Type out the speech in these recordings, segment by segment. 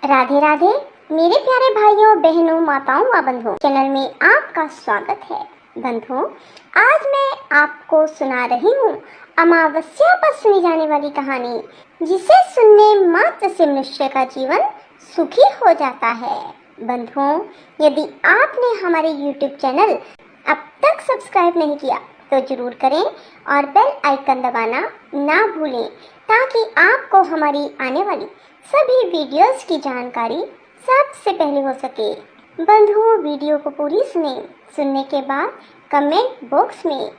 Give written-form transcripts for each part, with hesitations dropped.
राधे राधे मेरे प्यारे भाइयों बहनों माताओं व बंधुओं, चैनल में आपका स्वागत है। बंधुओं, आज मैं आपको सुना रही हूँ अमावस्या पर सुनी जाने वाली कहानी, जिसे सुनने मात्र से मनुष्य का जीवन सुखी हो जाता है। बंधुओं, यदि आपने हमारे YouTube चैनल अब तक सब्सक्राइब नहीं किया तो जरूर करें और बेल आइकन दबाना ना भूलें, ताकि आपको हमारी आने वाली सभी वीडियोस की जानकारी सबसे पहले हो सके। बंधुओं, वीडियो को पूरी सुनने के बाद कमेंट बॉक्स में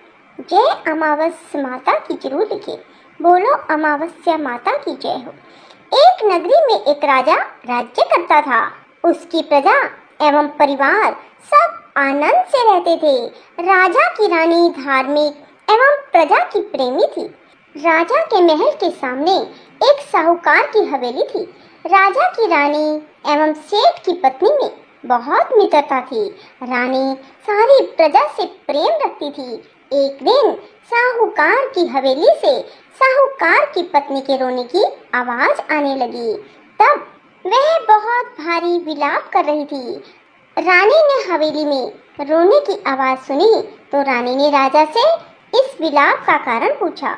जय अमावस्या माता की जरूर लिखें। बोलो अमावस्या माता की जय हो। एक नगरी में एक राजा राज्य करता था। उसकी प्रजा एवं परिवार सब आनंद से रहते थे। राजा की रानी धार्मिक एवं प्रजा की प्रेमी थी। राजा के महल के सामने एक साहूकार की हवेली थी। राजा की रानी एवं सेठ की पत्नी में बहुत मित्रता थी। रानी सारी प्रजा से प्रेम रखती थी। एक दिन साहूकार की हवेली से साहूकार की पत्नी के रोने की आवाज आने लगी। तब वह बहुत भारी विलाप कर रही थी। रानी ने हवेली में रोने की आवाज सुनी तो रानी ने राजा से इस विलाप का कारण पूछा।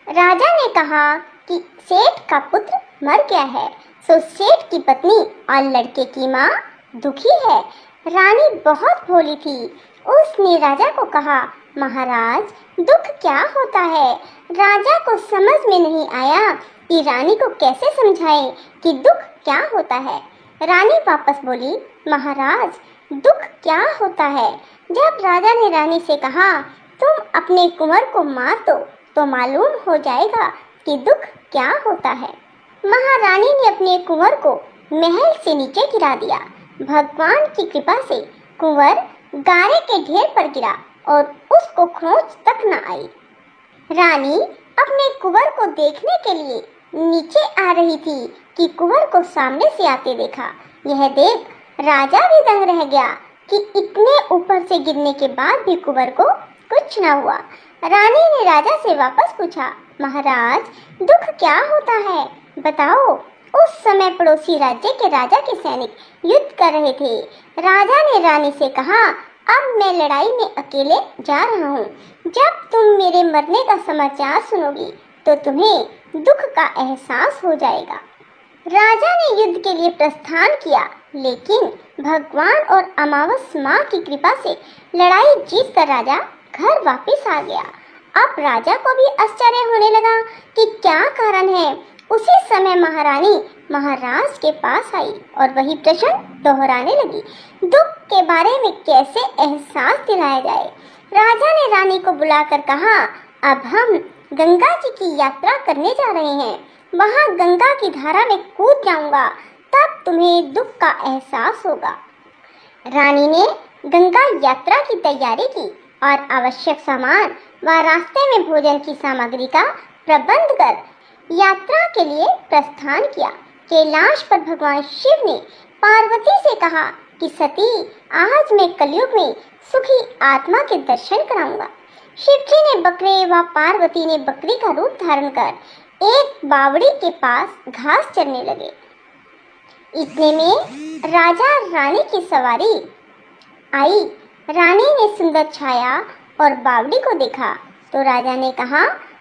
राजा ने कहा कि सेठ का पुत्र मर गया है, सो सेठ की पत्नी और लड़के की माँ दुखी है। रानी बहुत भोली थी। उसने राजा को कहा, महाराज, दुख क्या होता है? राजा को समझ में नहीं आया कि रानी को कैसे समझाए कि दुख क्या होता है। रानी वापस बोली, महाराज, दुख क्या होता है? जब राजा ने रानी से कहा, तुम अपने कुंवर को मार दो तो मालूम हो जाएगा कि दुख क्या होता है। महारानी ने अपने कुंवर को महल से नीचे गिरा दिया। भगवान की कृपा से कुंवर गारे के ढेर पर गिरा और उसको खरोंच तक न आई। रानी अपने कुंवर को देखने के लिए नीचे आ रही थी कि कुंवर को सामने से आते देखा। यह देख राजा भी दंग रह गया कि इतने ऊपर से गिरने के बाद भी कुंवर को कुछ न हुआ। रानी ने राजा से वापस पूछा, महाराज, दुख क्या होता है? बताओ। उस समय पड़ोसी राज्य के राजा के सैनिक युद्ध कर रहे थे। राजा ने रानी से कहा, अब मैं लड़ाई में अकेले जा रहा हूँ। जब तुम मेरे मरने का समाचार सुनोगी तो तुम्हें दुख का एहसास हो जाएगा। राजा ने युद्ध के लिए प्रस्थान किया, लेकिन भगवान और अमावस्या माँ की कृपा से लड़ाई जीत कर राजा घर वापस आ गया। अब राजा को भी आश्चर्य होने लगा कि क्या कारण है। उसी समय महारानी महाराज के पास आई और वही प्रश्न दोहराने लगी। दुख के बारे में कैसे एहसास दिलाया जाए? राजा ने रानी को बुलाकर कहा, अब हम गंगा जी की यात्रा करने जा रहे हैं। वहाँ गंगा की धारा में कूद जाऊंगा, तब तुम्हें दुख का एहसास होगा। रानी ने गंगा यात्रा की तैयारी की और आवश्यक सामान व रास्ते में भोजन की सामग्री का प्रबंध कर यात्रा के लिए प्रस्थान किया। कैलाश पर भगवान शिव ने पार्वती से कहा कि सती, आज मैं कलयुग में सुखी आत्मा के दर्शन कराऊंगा। शिव जी ने बकरे व पार्वती ने बकरी का रूप धारण कर एक बावड़ी के पास घास चरने लगे। इतने में राजा रानी की सवारी आई। रानी ने सुंदर छाया और बावड़ी को देखा तो राजा ने कहा,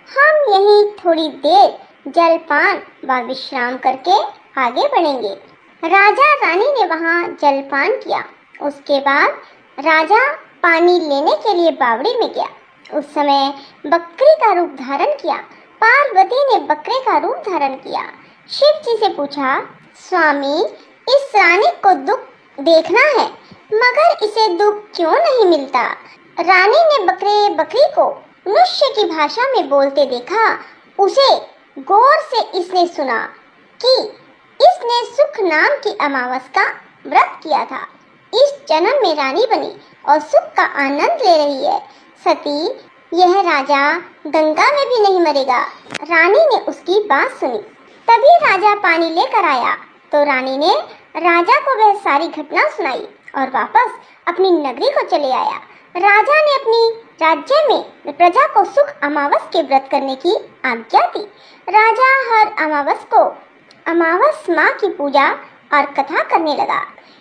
हम यहीं थोड़ी देर जलपान व विश्राम करके आगे बढ़ेंगे। राजा रानी ने वहां जलपान किया। उसके बाद राजा पानी लेने के लिए बावड़ी में गया। उस समय बकरी का रूप धारण किया। पार्वती ने बकरे का रूप धारण किया। शिव जी से पूछा, स्वामी, इस रानी को दुख देखना है, मगर इसे दुख क्यों नहीं मिलता? रानी ने बकरी को मनुष्य की भाषा में बोलते देखा। उसे गौर से इसने सुना कि इसने सुख नाम की अमावस्या का व्रत किया था। इस जन्म में रानी बनी और सुख का आनंद ले रही है। सती, यह राजा गंगा में भी नहीं मरेगा। रानी ने उसकी बात सुनी। तभी राजा पानी लेकर आया तो रानी ने राजा को वह सारी घटना सुनाई और वापस अपनी नगरी को चले आया। राजा ने अपनी राज्य में प्रजा को सुख अमावस के व्रत करने की आज्ञा दी। राजा हर अमावस को अमावस माँ की पूजा और कथा करने लगा।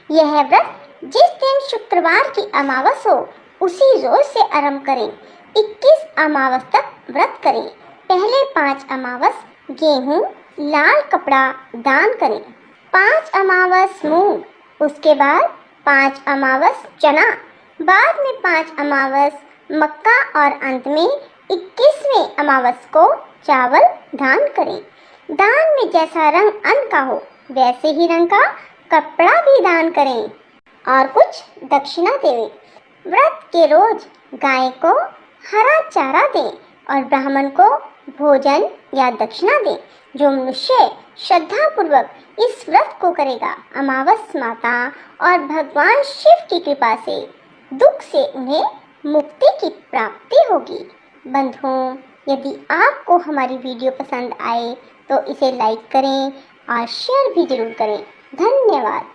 यह व्रत जिस दिन शुक्रवार की अमावस हो उसी रोज से आरंभ करें। 21 अमावस तक व्रत करें। पहले 5 अमावस गेहूं लाल कपड़ा दान करें, 5 अमावस मूंग, उसके बाद 5 अमावस चना, बाद में 5 अमावस मक्का और अंत में 21वें अमावस को चावल दान करें। दान में जैसा रंग अन्न का हो वैसे ही रंग का कपड़ा भी दान करें और कुछ दक्षिणा दें। व्रत के रोज गाय को हरा चारा दें और ब्राह्मण को भोजन या दक्षिणा दें। जो मनुष्य श्रद्धा पूर्वक इस व्रत को करेगा, अमावस माता और भगवान शिव की कृपा से दुख से उन्हें मुक्ति की प्राप्ति होगी। बंधुओं, यदि आपको हमारी वीडियो पसंद आए तो इसे लाइक करें और शेयर भी जरूर करें। धन्यवाद।